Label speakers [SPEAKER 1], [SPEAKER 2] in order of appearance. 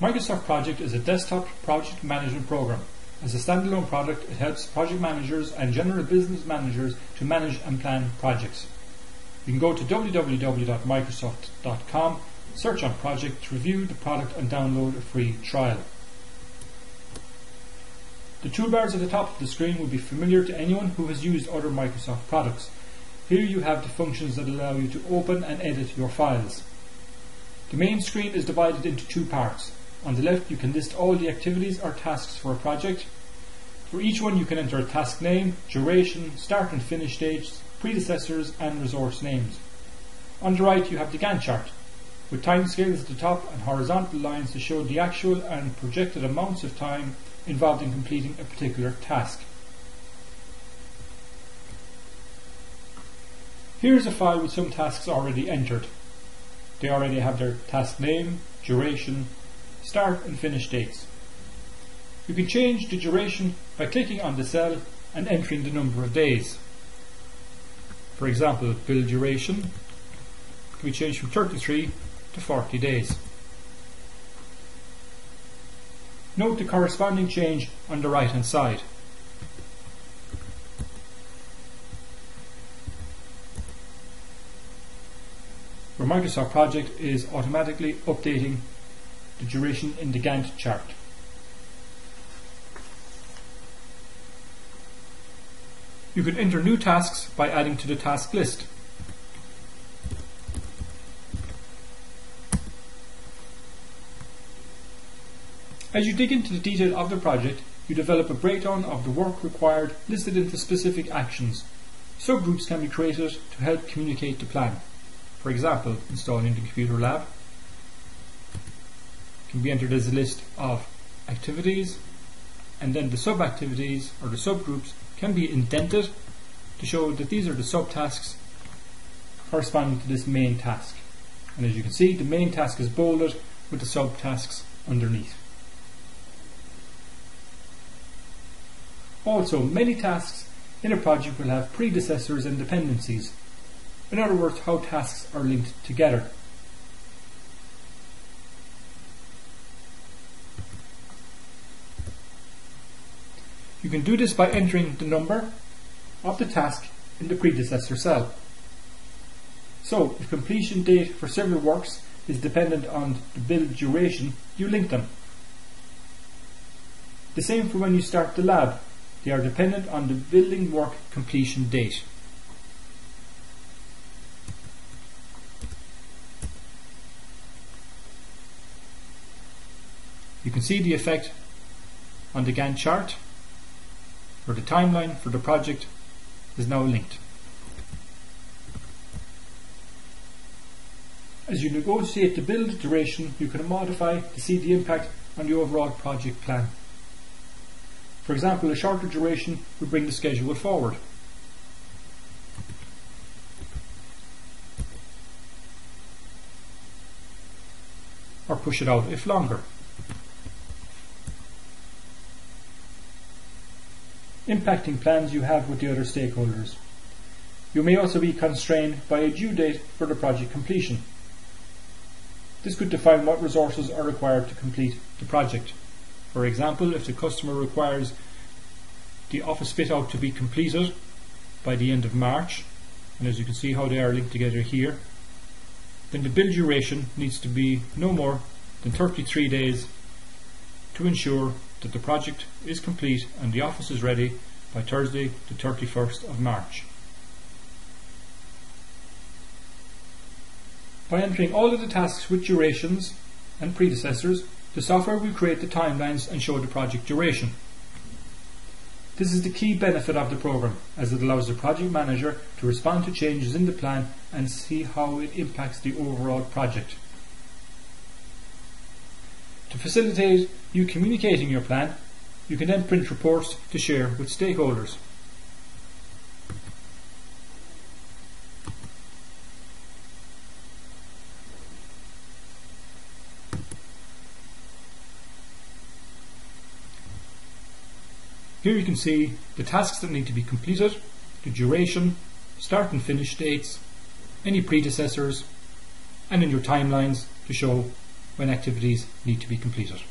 [SPEAKER 1] Microsoft Project is a desktop project management program. As a standalone product, it helps project managers and general business managers to manage and plan projects. You can go to www.microsoft.com, search on Project to review the product and download a free trial. The toolbars at the top of the screen will be familiar to anyone who has used other Microsoft products. Here you have the functions that allow you to open and edit your files. The main screen is divided into two parts. On the left you can list all the activities or tasks for a project. For each one you can enter a task name, duration, start and finish dates, predecessors and resource names. On the right you have the Gantt chart, with timescales at the top and horizontal lines to show the actual and projected amounts of time involved in completing a particular task. Here is a file with some tasks already entered. They already have their task name, duration, start and finish dates. You can change the duration by clicking on the cell and entering the number of days. For example, build duration can be changed from 33 to 40 days. Note the corresponding change on the right hand side. Where Microsoft Project is automatically updating the duration in the Gantt chart. You can enter new tasks by adding to the task list. As you dig into the detail of the project, you develop a breakdown of the work required listed into specific actions. Subgroups can be created to help communicate the plan. For example, installing the computer lab can be entered as a list of activities, and then the sub-activities or the subgroups can be indented to show that these are the subtasks corresponding to this main task. And as you can see, the main task is bolded with the subtasks underneath. Also, many tasks in a project will have predecessors and dependencies. In other words, how tasks are linked together. You can do this by entering the number of the task in the predecessor cell. So, if completion date for several works is dependent on the build duration, you link them. The same for when you start the lab. They are dependent on the building work completion date. You can see the effect on the Gantt chart, where the timeline for the project is now linked. As you negotiate the build duration, you can modify to see the impact on the overall project plan. For example, a shorter duration will bring the schedule forward. Or push it out if longer. Impacting plans you have with the other stakeholders. You may also be constrained by a due date for the project completion. This could define what resources are required to complete the project. For example, if the customer requires the office fit out to be completed by the end of March, and as you can see how they are linked together here, then the build duration needs to be no more than 33 days to ensure that the project is complete and the office is ready by Thursday the 31st of March. By entering all of the tasks with durations and predecessors, the software will create the timelines and show the project duration. This is the key benefit of the program, as it allows the project manager to respond to changes in the plan and see how it impacts the overall project. To facilitate you communicating your plan, you can then print reports to share with stakeholders. Here you can see the tasks that need to be completed, the duration, start and finish dates, any predecessors, and in your timelines to show when activities need to be completed.